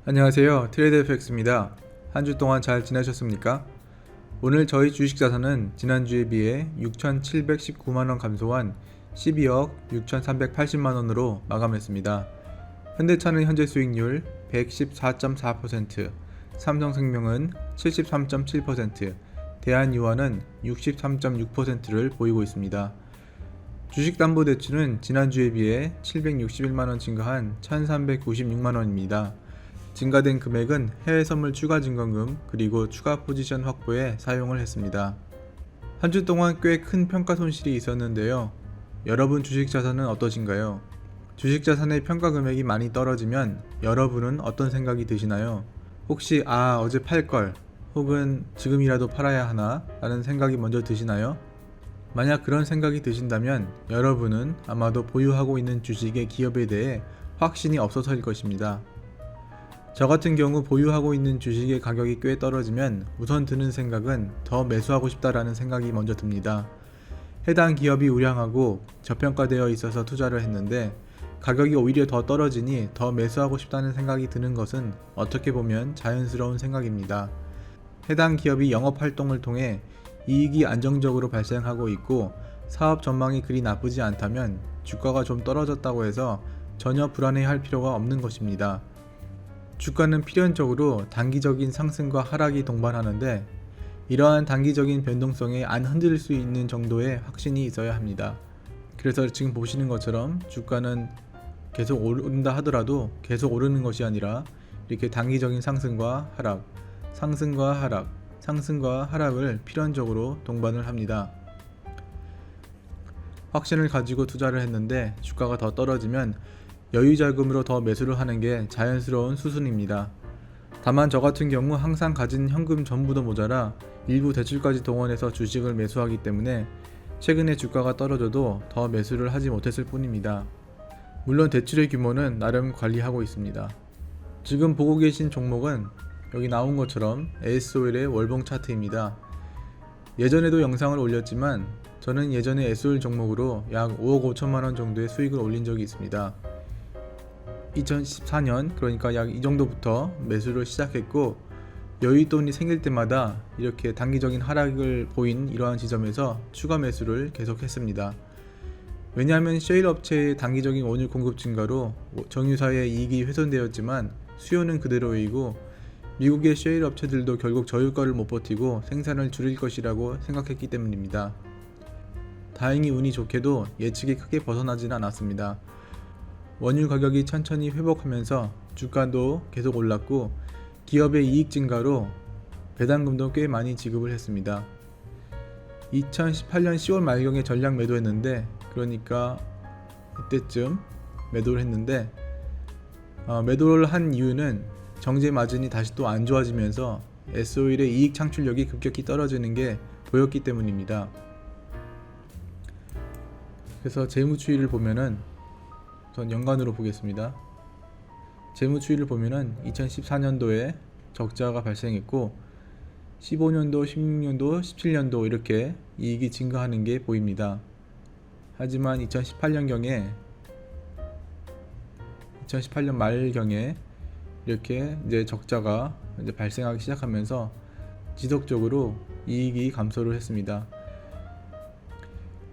안녕하세요. 트레이드FX입니다. 한 주 동안 잘 지내셨습니까? 오늘 저희 주식 자산은 지난주에 비해 6,719만원 감소한 12억 6,380만원으로 마감했습니다. 현대차는 현재 수익률 114.4%, 삼성생명은 73.7%, 대한유화는 63.6%를 보이고 있습니다. 주식담보대출은 지난주에 비해 761만원 증가한 1,396만원입니다. 증가된 금액은 해외 선물 추가 증권금 그리고 추가 포지션 확보에 사용을 했습니다. 한 주 동안 꽤 큰 평가 손실이 있었는데요. 여러분 주식 자산은 어떠신가요? 주식 자산의 평가 금액이 많이 떨어지면 여러분은 어떤 생각이 드시나요? 혹시 어제 팔걸 혹은 지금이라도 팔아야 하나 라는 생각이 먼저 드시나요? 만약 그런 생각이 드신다면 여러분은 아마도 보유하고 있는 주식의 기업에 대해 확신이 없어서일 것입니다. 저 같은 경우 보유하고 있는 주식의 가격이 꽤 떨어지면 우선 드는 생각은 더 매수하고 싶다라는 생각이 먼저 듭니다. 해당 기업이 우량하고 저평가되어 있어서 투자를 했는데 가격이 오히려 더 떨어지니 더 매수하고 싶다는 생각이 드는 것은 어떻게 보면 자연스러운 생각입니다. 해당 기업이 영업 활동을 통해 이익이 안정적으로 발생하고 있고 사업 전망이 그리 나쁘지 않다면 주가가 좀 떨어졌다고 해서 전혀 불안해할 필요가 없는 것입니다. 주가는 필연적으로 단기적인 상승과 하락이 동반하는데 이러한 단기적인 변동성에 안 흔들릴 수 있는 정도의 확신이 있어야 합니다. 그래서 지금 보시는 것처럼 주가는 계속 오른다 하더라도 계속 오르는 것이 아니라 이렇게 단기적인 상승과 하락, 상승과 하락, 상승과 하락을 필연적으로 동반을 합니다. 확신을 가지고 투자를 했는데 주가가 더 떨어지면 여유 자금으로 더 매수를 하는 게 자연스러운 수순입니다. 다만 저 같은 경우 항상 가진 현금 전부도 모자라 일부 대출까지 동원해서 주식을 매수하기 때문에 최근에 주가가 떨어져도 더 매수를 하지 못했을 뿐입니다. 물론 대출의 규모는 나름 관리하고 있습니다. 지금 보고 계신 종목은 여기 나온 것처럼 에스오일의 월봉 차트입니다. 예전에도 영상을 올렸지만 저는 예전에 에스오일 종목으로 약 5억 5천만원 정도의 수익을 올린 적이 있습니다. 2014년 그러니까 약 이 정도부터 매수를 시작했고 여윳돈이 생길 때마다 이렇게 단기적인 하락을 보인 이러한 지점에서 추가 매수를 계속했습니다. 왜냐하면 셰일 업체의 단기적인 원유 공급 증가로 정유사의 이익이 훼손되었지만 수요는 그대로이고 미국의 셰일 업체들도 결국 저유가를 못 버티고 생산을 줄일 것이라고 생각했기 때문입니다. 다행히 운이 좋게도 예측이 크게 벗어나지는 않았습니다. 원유 가격이 천천히 회복하면서 주가도 계속 올랐고 기업의 이익 증가로 배당금도 꽤 많이 지급을 했습니다. 2018년 10월 말경에 전량 매도했는데 그러니까 이때쯤 매도를 했는데 매도를 한 이유는 정제 마진이 다시 또 안 좋아지면서 에스오일의 이익 창출력이 급격히 떨어지는 게 보였기 때문입니다. 그래서 재무추이를 보면은 전 연간으로 보겠습니다. 재무추이를 보면은 2014년도에 적자가 발생했고 15년도, 16년도, 17년도 이렇게 이익이 증가하는 게 보입니다. 하지만 2018년 말경에 이렇게 이제 적자가 이제 발생하기 시작하면서 지속적으로 이익이 감소를 했습니다.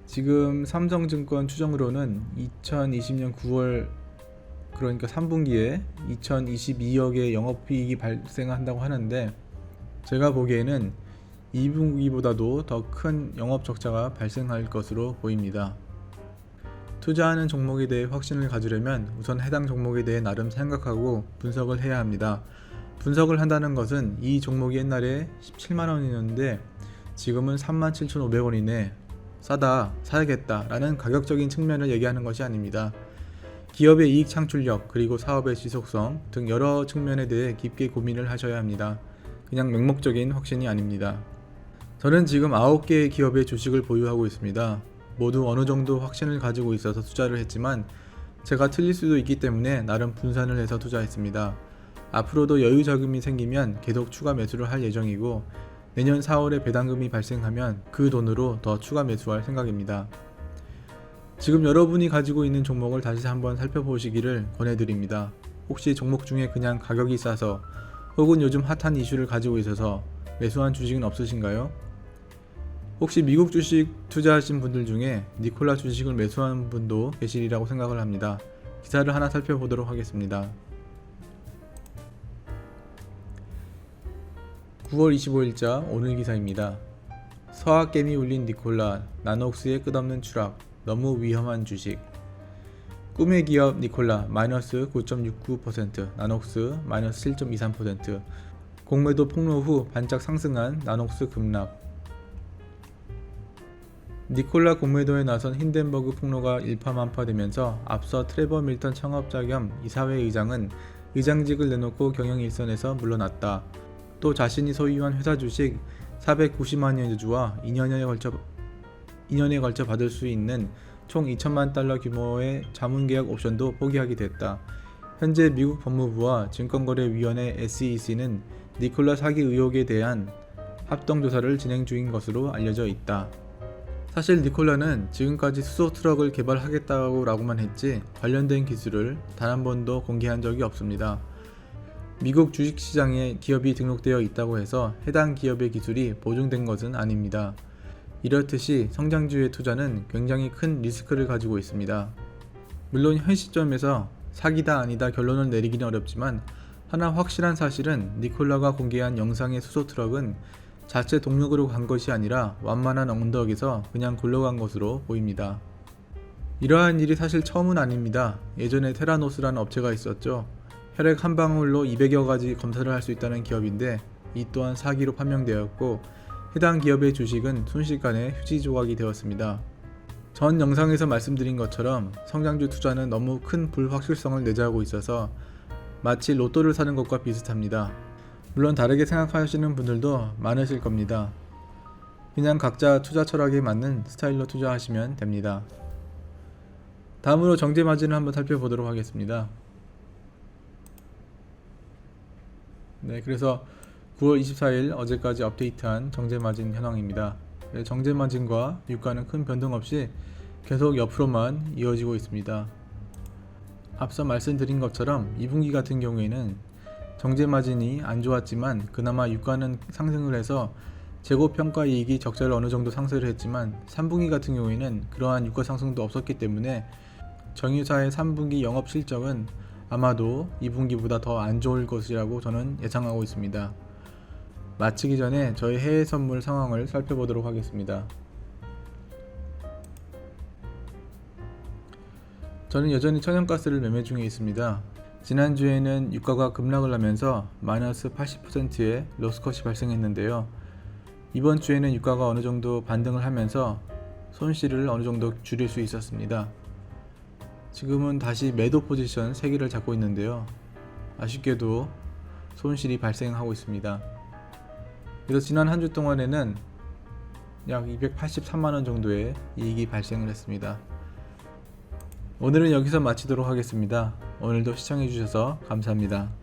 지금 삼성증권 추정으로는 2020년 9월 그러니까 3분기에 2022억의 영업이익이 발생한다고 하는데 제가 보기에는 2분기보다도 더 큰 영업적자가 발생할 것으로 보입니다. 투자하는 종목에 대해 확신을 가지려면 우선 해당 종목에 대해 나름 생각하고 분석을 해야 합니다. 분석을 한다는 것은 이 종목이 옛날에 17만원이었는데 지금은 37,500원이네 싸다 사야겠다 라는 가격적인 측면을 얘기하는 것이 아닙니다. 기업의 이익 창출력 그리고 사업의 지속성 등 여러 측면에 대해 깊게 고민을 하셔야 합니다. 그냥 맹목적인 확신이 아닙니다. 저는 지금 9개의 기업의 주식을 보유하고 있습니다. 모두 어느 정도 확신을 가지고 있어서 투자를 했지만 제가 틀릴 수도 있기 때문에 나름 분산을 해서 투자했습니다. 앞으로도 여유 자금이 생기면 계속 추가 매수를 할 예정이고 내년 4월에 배당금이 발생하면 그 돈으로 더 추가 매수할 생각입니다. 지금 여러분이 가지고 있는 종목을 다시 한번 살펴보시기를 권해드립니다. 혹시 종목 중에 그냥 가격이 싸서 혹은 요즘 핫한 이슈를 가지고 있어서 매수한 주식은 없으신가요? 혹시 미국 주식 투자하신 분들 중에 니콜라 주식을 매수한 분도 계시리라고 생각을 합니다. 기사를 하나 살펴보도록 하겠습니다. 9월 25일자 오늘 기사입니다. 서학겜이 울린 니콜라, 나녹스의 끝없는 추락, 너무 위험한 주식. 꿈의 기업 니콜라 마이너스 9.69%, 나녹스 마이너스 7.23%, 공매도 폭로 후 반짝 상승한 나녹스 급락. 니콜라 공매도에 나선 힌덴버그 폭로가 일파만파되면서 앞서 트레버 밀턴 창업자 겸 이사회 의장은 의장직을 내놓고 경영 일선에서 물러났다. 또 자신이 소유한 회사 주식 490만여 주와 2년에 걸쳐 받을 수 있는 총 2천만 달러 규모의 자문계약 옵션도 포기하게 됐다. 현재 미국 법무부와 증권거래위원회 SEC는 니콜라 사기 의혹에 대한 합동조사를 진행 중인 것으로 알려져 있다. 사실 니콜라는 지금까지 수소 트럭을 개발하겠다고라고만 했지 관련된 기술을 단 한 번도 공개한 적이 없습니다. 미국 주식시장에 기업이 등록되어 있다고 해서 해당 기업의 기술이 보증된 것은 아닙니다. 이렇듯이 성장주의 투자는 굉장히 큰 리스크를 가지고 있습니다. 물론 현 시점에서 사기다 아니다 결론을 내리기는 어렵지만 하나 확실한 사실은 니콜라가 공개한 영상의 수소 트럭은 자체 동력으로 간 것이 아니라 완만한 언덕에서 그냥 굴러간 것으로 보입니다. 이러한 일이 사실 처음은 아닙니다. 예전에 테라노스라는 업체가 있었죠. 혈액 한 방울로 200여 가지 검사를 할 수 있다는 기업인데 이 또한 사기로 판명되었고 해당 기업의 주식은 순식간에 휴지 조각이 되었습니다. 전 영상에서 말씀드린 것처럼 성장주 투자는 너무 큰 불확실성을 내재하고 있어서 마치 로또를 사는 것과 비슷합니다. 물론 다르게 생각하시는 분들도 많으실 겁니다. 그냥 각자 투자 철학에 맞는 스타일로 투자하시면 됩니다. 다음으로 정제 마진을 한번 살펴보도록 하겠습니다. 그래서 9월 24일 어제까지 업데이트한 정제 마진 현황입니다. 정제 마진과 유가는 큰 변동 없이 계속 옆으로만 이어지고 있습니다. 앞서 말씀드린 것처럼 2분기 같은 경우에는 정제 마진이 안 좋았지만 그나마 유가는 상승을 해서 재고 평가 이익이 적자를 어느 정도 상쇄를 했지만 3분기 같은 경우에는 그러한 유가 상승도 없었기 때문에 정유사의 3분기 영업 실적은 아마도 2분기보다 더 안 좋을 것이라고 저는 예상하고 있습니다. 마치기 전에 저희 해외 선물 상황을 살펴보도록 하겠습니다. 저는 여전히 천연가스를 매매 중에 있습니다. 지난주에는 유가가 급락을 하면서 마이너스 80%의 로스컷이 발생했는데요. 이번 주에는 유가가 어느 정도 반등을 하면서 손실을 어느 정도 줄일 수 있었습니다. 지금은 다시 매도 포지션 3개를 잡고 있는데요. 아쉽게도 손실이 발생하고 있습니다. 그래서 지난 한 주 동안에는 약 283만원 정도의 이익이 발생을 했습니다. 오늘은 여기서 마치도록 하겠습니다. 오늘도 시청해주셔서 감사합니다.